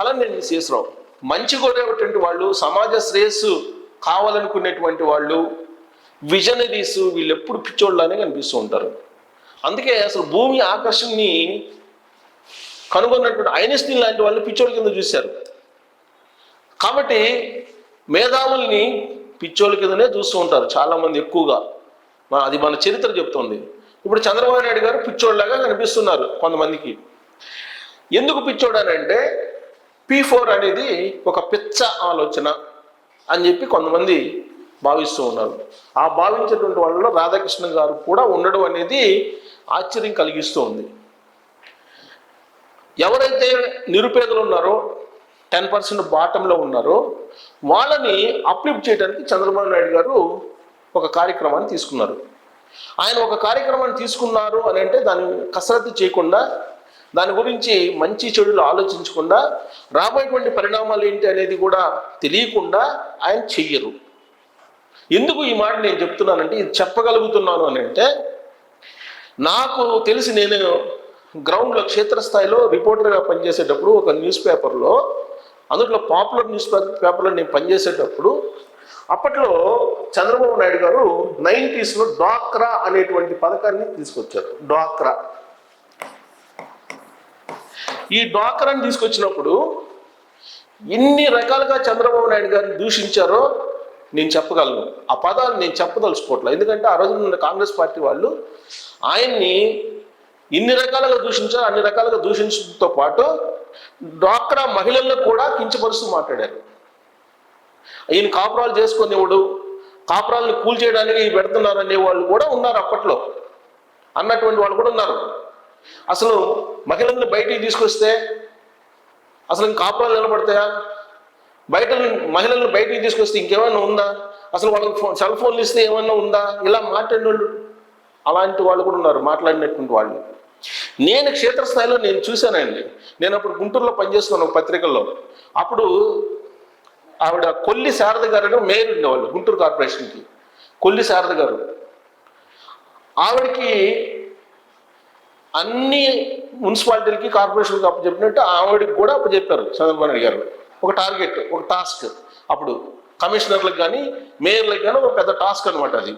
అలా నేను శేషరావు మంచి కోరేటువంటి వాళ్ళు, సమాజ శ్రేయస్సు కావాలనుకునేటువంటి వాళ్ళు, విజనరీస్, వీళ్ళు ఎప్పుడు పిచ్చోళ్ళనే కనిపిస్తూ ఉంటారు. అందుకే అసలు భూమి ఆకర్షణని కనుగొన్నటువంటి ఐన్స్టీన్ లాంటి వాళ్ళు పిచ్చోళ్ళ కింద చూశారు. కాబట్టి మేధావుల్ని పిచ్చోళ్ళ కిందనే చూస్తూ ఉంటారు చాలామంది ఎక్కువగా. అది మన చరిత్ర చెప్తుంది. ఇప్పుడు చంద్రబాబు నాయుడు గారు పిచ్చోళ్ళలాగా కనిపిస్తున్నారు కొంతమందికి. ఎందుకు పిచ్చోడనంటే P4 అనేది ఒక పిచ్చ ఆలోచన అని చెప్పి కొంతమంది భావిస్తూ ఉన్నారు. ఆ భావించేటువంటి వాళ్ళలో రాధాకృష్ణ గారు కూడా ఉండడం అనేది ఆశ్చర్యం కలిగిస్తూ ఉంది. ఎవరైతే నిరుపేదలు ఉన్నారో, 10% బాటంలో ఉన్నారో వాళ్ళని అప్లిఫ్ట్ చేయడానికి చంద్రబాబు నాయుడు గారు ఒక కార్యక్రమాన్ని తీసుకున్నారు. ఆయన ఒక కార్యక్రమాన్ని తీసుకున్నారు అని అంటే దాన్ని కసరత్తు చేయకుండా, దాని గురించి మంచి చెడులు ఆలోచించకుండా, రాబోయేటువంటి పరిణామాలు ఏంటి అనేది కూడా తెలియకుండా ఆయన చెయ్యరు. ఎందుకు ఈ మాట నేను చెప్తున్నానంటే, ఇది చెప్పగలుగుతున్నాను అని అంటే, నాకు తెలిసి నేను గ్రౌండ్లో క్షేత్రస్థాయిలో రిపోర్టర్గా పనిచేసేటప్పుడు ఒక న్యూస్ పేపర్లో, అందులో పాపులర్ న్యూస్ పేపర్లో నేను పనిచేసేటప్పుడు అప్పట్లో చంద్రబాబు నాయుడు గారు 90s డ్వాక్రా అనేటువంటి పథకాన్ని తీసుకొచ్చారు. డ్వాక్రా, ఈ డ్వాక్రాని తీసుకొచ్చినప్పుడు ఎన్ని రకాలుగా చంద్రబాబు నాయుడు గారిని దూషించారో నేను చెప్పగలను. ఆ పదాలు నేను చెప్పదలుచుకోవట్లేదు, ఎందుకంటే ఆ రోజు ఉన్న కాంగ్రెస్ పార్టీ వాళ్ళు ఆయన్ని ఇన్ని రకాలుగా దూషించారు. అన్ని రకాలుగా దూషించడంతో పాటు డ్వాక్రా మహిళలను కూడా కించపరుస్తూ మాట్లాడారు. ఈయన కాపురాలు చేసుకునేవాడు, కాపురాలను కూల్చేయడానికి పెడుతున్నారు అనే వాళ్ళు కూడా ఉన్నారు అప్పట్లో, అన్నటువంటి వాళ్ళు కూడా ఉన్నారు. అసలు మహిళల్ని బయటికి తీసుకొస్తే అసలు కాపురాలు నిలబడతాయా? మహిళలను బయటికి తీసుకొస్తే ఇంకేమైనా ఉందా? అసలు వాళ్ళకి సెల్ ఫోన్లు ఇస్తే ఏమన్నా ఉందా? ఇలా మాట్లాడిన వాళ్ళు, అలాంటి వాళ్ళు కూడా ఉన్నారు, మాట్లాడినటువంటి వాళ్ళు. నేను క్షేత్రస్థాయిలో నేను చూశానండి. నేను అప్పుడు గుంటూరులో పనిచేస్తున్నాను ఒక పత్రికల్లో. అప్పుడు ఆవిడ కొల్లి శారద గారు అని మేయర్ ఉండేవాళ్ళు గుంటూరు కార్పొరేషన్కి. కొల్లి శారద గారు, ఆవిడకి అన్ని మున్సిపాలిటీలకి కార్పొరేషన్కి అప్పచెప్పినట్టు ఆవిడకి కూడా అప్పచెప్పారు చంద్రబాబు నాయుడు గారు. ఒక టార్గెట్, ఒక టాస్క్. అప్పుడు కమిషనర్లకు కానీ మేయర్లకు కానీ ఒక పెద్ద టాస్క్ అనమాట అది.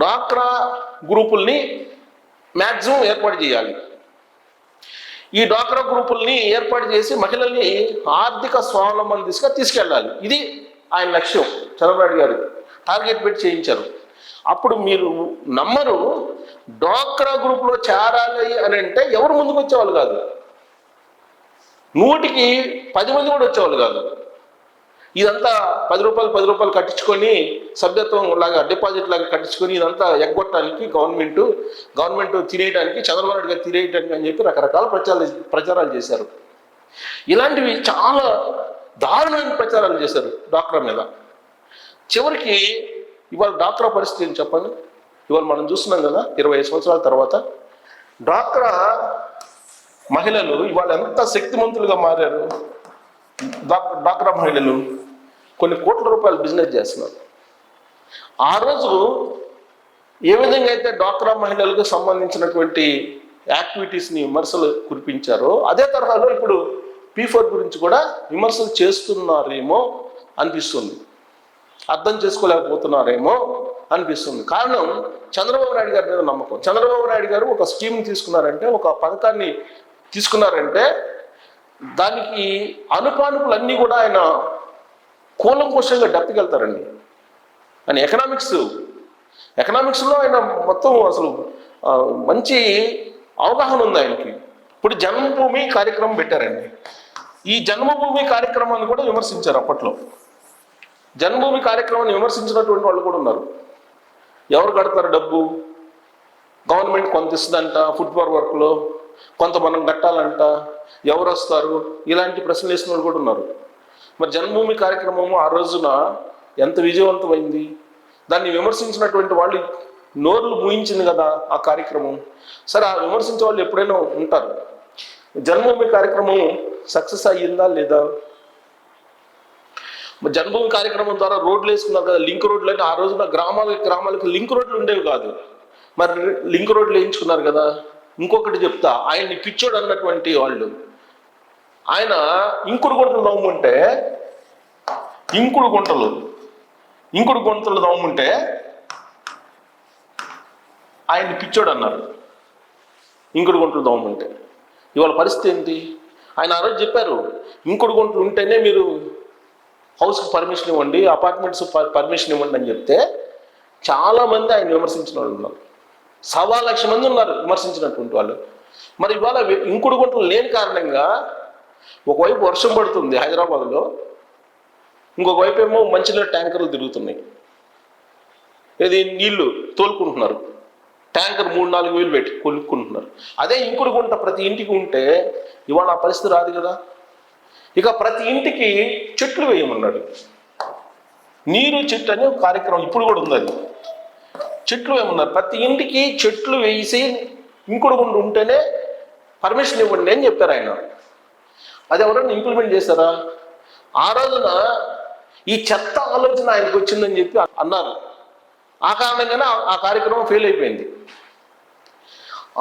డ్వాక్రా గ్రూపుల్ని మ్యాక్సిమం ఏర్పాటు చేయాలి. ఈ డ్వాక్రా గ్రూపుల్ని ఏర్పాటు చేసి మహిళల్ని ఆర్థిక స్వావలంబన దిశగా తీసుకెళ్ళాలి. ఇది ఆయన లక్ష్యం. చంద్రబాబు నాయుడు గారు టార్గెట్ పెట్టి చేయించారు. అప్పుడు మీరు నమ్మరు, డ్వాక్రా గ్రూప్లో చేరాలి అని అంటే ఎవరు ముందుకు వచ్చేవాళ్ళు కాదు. 100కి 10 మంది కూడా వచ్చేవాళ్ళు కాదు. ఇదంతా 10 రూపాయలు కట్టించుకొని, సభ్యత్వం లాగా డిపాజిట్ లాగా కట్టించుకొని ఇదంతా ఎగ్గొట్టడానికి గవర్నమెంట్ తినేయడానికి, చంద్రబాబు నాయుడు గారు తినేయడానికి అని చెప్పి రకరకాల ప్రచారాలు చేశారు. ఇలాంటివి చాలా దారుణమైన ప్రచారాలు చేశారు డ్వాక్రా మీద. చివరికి ఇవాళ డ్వాక్రా పరిస్థితి ఏంటి చెప్పండి? ఇవాళ మనం చూస్తున్నాం కదా, 25 సంవత్సరాల తర్వాత డ్వాక్రా మహిళలు ఇవాళ ఎంత శక్తిమంతులుగా మారారు. డ్వాక్రా మహిళలు కొన్ని కోట్ల రూపాయలు బిజినెస్ చేస్తున్నారు. ఆ రోజు ఏ విధంగా అయితే డ్వాక్రా మహిళలకు సంబంధించినటువంటి యాక్టివిటీస్ని విమర్శలు కురిపించారో, అదే తరహాలో ఇప్పుడు P4 గురించి కూడా విమర్శలు చేస్తున్నారేమో అనిపిస్తుంది, అర్థం చేసుకోలేకపోతున్నారేమో అనిపిస్తుంది. కారణం చంద్రబాబు నాయుడు గారి మీద నమ్మకం. చంద్రబాబు నాయుడు గారు ఒక స్కీమ్ని తీసుకున్నారంటే, ఒక పథకాన్ని తీసుకున్నారంటే దానికి అనుపానుపులన్నీ కూడా ఆయన కూలంకోశంగా డప్పికెళ్తారండి. ఆయన ఎకనామిక్స్లో ఆయన మొత్తం అసలు మంచి అవగాహన ఉంది ఆయనకి. ఇప్పుడు జన్మభూమి కార్యక్రమం పెట్టారండి. ఈ జన్మభూమి కార్యక్రమాన్ని కూడా విమర్శించారు అప్పట్లో. జన్మభూమి కార్యక్రమాన్ని విమర్శించినటువంటి వాళ్ళు కూడా ఉన్నారు. ఎవరు కడతారు డబ్బు? గవర్నమెంట్ కొంత ఇస్తుందంట, ఫుట్బాల్ వర్క్లో కొంత మనం కట్టాలంట, ఎవరు వస్తారు? ఇలాంటి ప్రశ్నలు వేసిన వాళ్ళు కూడా ఉన్నారు. మరి జన్మభూమి కార్యక్రమము ఆ రోజున ఎంత విజయవంతమైంది? దాన్ని విమర్శించినటువంటి వాళ్ళు నోర్లు మూయించింది కదా ఆ కార్యక్రమం. సరే, ఆ విమర్శించే వాళ్ళు ఎప్పుడైనా ఉంటారు. జన్మభూమి కార్యక్రమం సక్సెస్ అయ్యిందా లేదా? జన్మభూమి కార్యక్రమం ద్వారా రోడ్లు వేసుకున్నారు కదా, లింక్ రోడ్లు. అంటే ఆ రోజున గ్రామాలకు లింక్ రోడ్లు ఉండేవి కాదు. మరి లింక్ రోడ్లు వేయించుకున్నారు కదా. ఇంకొకటి చెప్తా, ఆయన్ని పిచ్చోడు అన్నటువంటి వాళ్ళు ఆయన ఇంకుడు గుంటలు తవ్వుంటే ఇంకుడు గుంటలు తవ్వుంటే ఆయన్ని పిచ్చోడు అన్నారు. ఇంకుడు గుంటలు తవ్వుంటే ఇవాళ పరిస్థితి ఏంటి? ఆయన ఆ రోజు చెప్పారు, ఇంకుడు గుంటలు ఉంటేనే మీరు హౌస్కి పర్మిషన్ ఇవ్వండి, అపార్ట్మెంట్స్ పర్మిషన్ ఇవ్వండి అని చెప్తే చాలామంది ఆయన విమర్శించిన వాళ్ళు ఉన్నారు. 1,00,000 మంది ఉన్నారు విమర్శించినటువంటి వాళ్ళు. మరి ఇవాళ ఇంకుడు గుంటలు లేని కారణంగా ఒకవైపు వర్షం పడుతుంది హైదరాబాద్లో, ఇంకొక వైపు ఏమో మంచినీళ్ళ ట్యాంకర్లు తిరుగుతున్నాయి. ఇది నీళ్లు తోలుకుంటున్నారు, ట్యాంకర్ 3-4 వేలు పెట్టి కొనుక్కుంటున్నారు. అదే ఇంకుడు గుంట ప్రతి ఇంటికి ఉంటే ఇవాళ ఆ పరిస్థితి రాదు కదా. ఇక ప్రతి ఇంటికి చెట్లు వేయమన్నాడు. నీరు చెట్టు అనే ఒక కార్యక్రమం ఇప్పుడు కూడా ఉంది. అది చెట్లు వేయమన్నారు. ప్రతి ఇంటికి చెట్లు వేసి ఇంకుడు గుంట ఉంటేనే పర్మిషన్ ఇవ్వండి అని చెప్పారు ఆయన. అది ఎవరైనా ఇంప్లిమెంట్ చేశారా? ఆ రోజున ఈ చెత్త ఆలోచన ఆయనకు వచ్చిందని చెప్పి అన్నారు. ఆ కారణంగానే ఆ కార్యక్రమం ఫెయిల్ అయిపోయింది.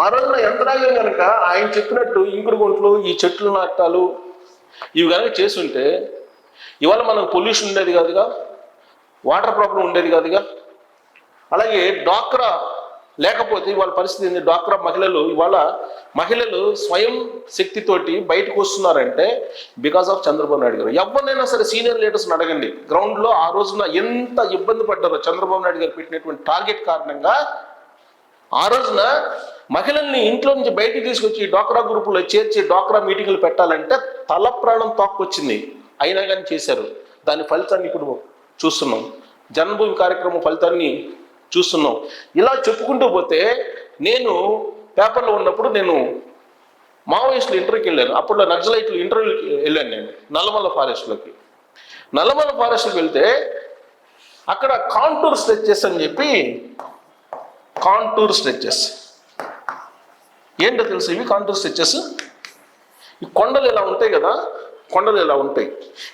ఆ రోజున యంత్రాంగం కనుక ఆయన చెప్పినట్టు ఇంకుడు గుంటలు, ఈ చెట్లు నాటాలు ఇవి కనుక చేస్తుంటే ఇవాళ మనకు పొల్యూషన్ ఉండేది కాదుగా, వాటర్ ప్రాబ్లం ఉండేది కాదుగా. అలాగే డ్వాక్రా లేకపోతే ఇవాళ పరిస్థితి ఏంది? డ్వాక్రా మహిళలు స్వయం శక్తితోటి బయటకు వస్తున్నారంటే బికాస్ ఆఫ్ చంద్రబాబు నాయుడు గారు. ఎవరినైనా సరే సీనియర్ లీడర్స్ని అడగండి, గ్రౌండ్లో ఆ రోజున ఎంత ఇబ్బంది పడ్డారో చంద్రబాబు నాయుడు గారు పెట్టినటువంటి టార్గెట్ కారణంగా. ఆ రోజున మహిళల్ని ఇంట్లో నుంచి బయటికి తీసుకొచ్చి డ్వాక్రా గ్రూపులో చేర్చి డ్వాక్రా మీటింగ్లు పెట్టాలంటే తల ప్రాణం తోక్కొచ్చింది. అయినా కానీ చేశారు. దాని ఫలితాన్ని ఇప్పుడు చూస్తున్నాం. జన్మభూమి కార్యక్రమం ఫలితాన్ని చూస్తున్నాం. ఇలా చెప్పుకుంటూ పోతే నేను పేపర్లో ఉన్నప్పుడు నేను మావోయిస్టులు ఇంటర్వ్యూకి వెళ్ళాను. అప్పుడు నక్సలైట్లు ఇంటర్వ్యూకి వెళ్ళాను నేను నల్లమల్ల ఫారెస్ట్లోకి. నల్లమల్ల ఫారెస్ట్కి వెళ్తే అక్కడ కాంటూర్ స్ట్రెచెస్ అని చెప్పి, కాంటూర్ స్ట్రెచెస్ ఏంటో తెలుసు? ఇవి కాంటూర్ స్ట్రెచెస్ ఈ కొండలు ఇలా ఉంటాయి కదా, కొండలు ఇలా ఉంటాయి.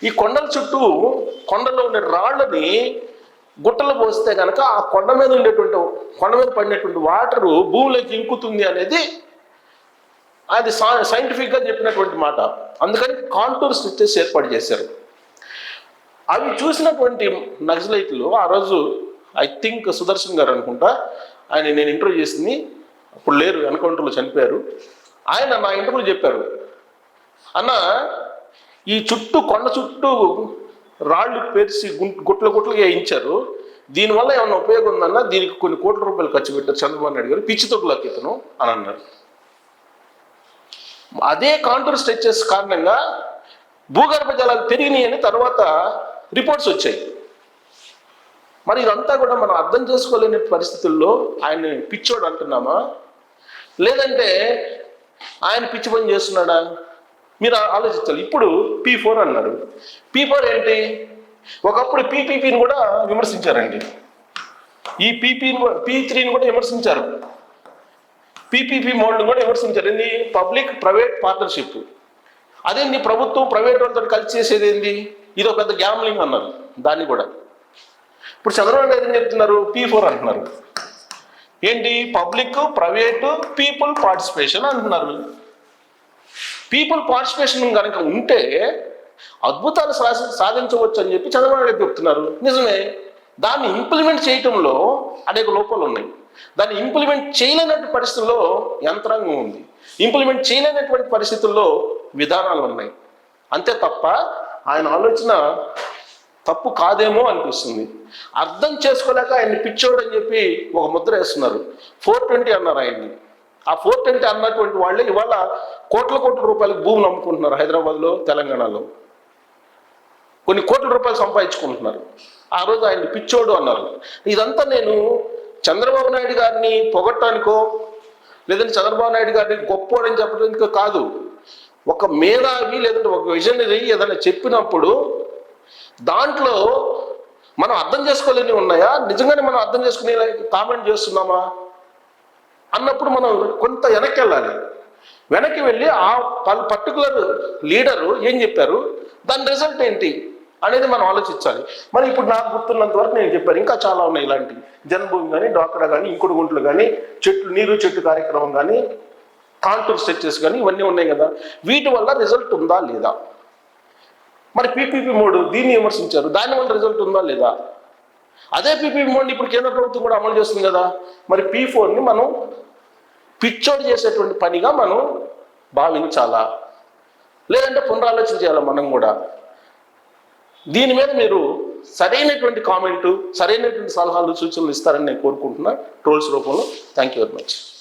ఈ కొండల చుట్టూ కొండలో ఉండే రాళ్ళని గుట్టలు పోస్తే కనుక ఆ కొండ మీద పడినటువంటి వాటరు భూమిలోకి ఇంకుతుంది అనేది అది సైంటిఫిక్గా చెప్పినటువంటి మాట. అందుకని కాంటూర్ స్ట్రెచెస్ ఏర్పాటు చేశారు. అవి చూసినటువంటి నక్సలైట్లు ఆ రోజు ఐ థింక్ సుదర్శన్ గారు అనుకుంటా, ఆయన నేను ఇంటర్వ్యూ చేసింది, అప్పుడు లేరు, ఎన్కౌంటర్లో చనిపోయారు. ఆయన నా ఇంటర్వ్యూలో చెప్పారు, అన్న ఈ కొండ చుట్టూ రాళ్ళు పేర్చి గుట్లుగా వేయించారు, దీనివల్ల ఏమన్నా ఉపయోగం ఉందన్నా, దీనికి కొన్ని కోట్ల రూపాయలు ఖర్చు పెట్టారు చంద్రబాబు నాయుడు గారు, పిచ్చి తొక్కులోకి ఇతను అని అన్నారు. అదే కాంటూర్ స్ట్రెచెస్ కారణంగా భూగర్భ జలాలు పెరిగినాయని తర్వాత రిపోర్ట్స్ వచ్చాయి. మరి ఇదంతా కూడా మనం అర్థం చేసుకోలేని పరిస్థితుల్లో ఆయన పిచ్చోడు అంటున్నామా, లేదంటే ఆయన పిచ్చి పని చేస్తున్నాడా? మీరు ఆలోచించాలి. ఇప్పుడు P4 అన్నారు. P4 ఏంటి? ఒకప్పుడు PPPని కూడా విమర్శించారండి. ఈ P3ని కూడా విమర్శించారు. PPP మోడ్ని కూడా విమర్శించారు. ఏంది? Public private partnership. అదేంది? ప్రభుత్వం ప్రైవేట్ వాళ్ళతో కలిసి చేసేది ఏంది? ఇది ఒక పెద్ద గ్యామ్లింగ్ అన్నారు దాన్ని కూడా. ఇప్పుడు చంద్రబాబు నాయుడు ఏం చెప్తున్నారు? P4 అంటున్నారు. ఏంటి? పబ్లిక్, ప్రైవేటు, పీపుల్ పార్టిసిపేషన్ అంటున్నారు. పీపుల్ పార్టిసిపేషన్ కనుక ఉంటే అద్భుతాలు సాధించవచ్చు అని చెప్పి చంద్రబాబు నాయుడు చెప్తున్నారు. నిజమే. దాన్ని ఇంప్లిమెంట్ చేయటంలో అనేక లోపాలు ఉన్నాయి. దాన్ని ఇంప్లిమెంట్ చేయలేనటువంటి పరిస్థితుల్లో యంత్రాంగం ఉంది, ఇంప్లిమెంట్ చేయలేనటువంటి పరిస్థితుల్లో విధానాలు ఉన్నాయి. అంతే తప్ప ఆయన ఆలోచన తప్పు కాదేమో అనిపిస్తుంది. అర్థం చేసుకోలేక ఆయన్ని పిచ్చోడు అని చెప్పి ఒక ముద్ర వేస్తున్నారు. 420 అన్నారు ఆయన్ని. ఆ 420 అన్నటువంటి వాళ్ళే ఇవాళ కోట్ల రూపాయలకు భూములు అమ్ముకుంటున్నారు. హైదరాబాద్లో, తెలంగాణలో కొన్ని కోట్ల రూపాయలు సంపాదించుకుంటున్నారు. ఆ రోజు ఆయన్ని పిచ్చోడు అన్నారు. ఇదంతా నేను చంద్రబాబు నాయుడు గారిని పొగట్టానికో లేదంటే చంద్రబాబు నాయుడు గారిని గొప్పోడని చెప్పడానికో కాదు. ఒక మేధావి లేదంటే ఒక విజనరీ ఏదైనా చెప్పినప్పుడు దాంట్లో మనం అర్థం చేసుకోలేని ఉన్నాయా, నిజంగానే మనం అర్థం చేసుకునే కామెంట్ చేస్తున్నామా అన్నప్పుడు మనం కొంత వెనక్కి వెళ్ళాలి. వెనక్కి వెళ్ళి ఆ పర్టికులర్ లీడరు ఏం చెప్పారు, దాని రిజల్ట్ ఏంటి అనేది మనం ఆలోచించాలి. మరి ఇప్పుడు నాకు గుర్తున్నంత వరకు నేను చెప్పాను, ఇంకా చాలా ఉన్నాయి ఇలాంటివి. జన్మభూమి కానీ, డ్వాక్రా కానీ, ఇంకుడు గుంటలు కానీ, నీరు చెట్టు కార్యక్రమం కానీ, కాంటూర్ స్ట్రక్చర్స్ కానీ ఇవన్నీ ఉన్నాయి కదా, వీటి వల్ల రిజల్ట్ ఉందా లేదా? మరి పీపీపీ మోడ్ దీన్ని విమర్శించారు, దానివల్ల రిజల్ట్ ఉందా లేదా? అదే పీపీపీ మోడ్ని ఇప్పుడు కేంద్ర ప్రభుత్వం కూడా అమలు చేస్తుంది కదా. మరి P4ని మనం పిచ్చోడు చేసేటువంటి పనిగా మనం భావించాలా, లేదంటే పునరాలోచన చేయాలా మనం కూడా? దీని మీద మీరు సరైనటువంటి కామెంటు, సరైనటువంటి సలహాలు, సూచనలు ఇస్తారని నేను కోరుకుంటున్నా ట్రోల్స్ రూపంలో. Thank you very much.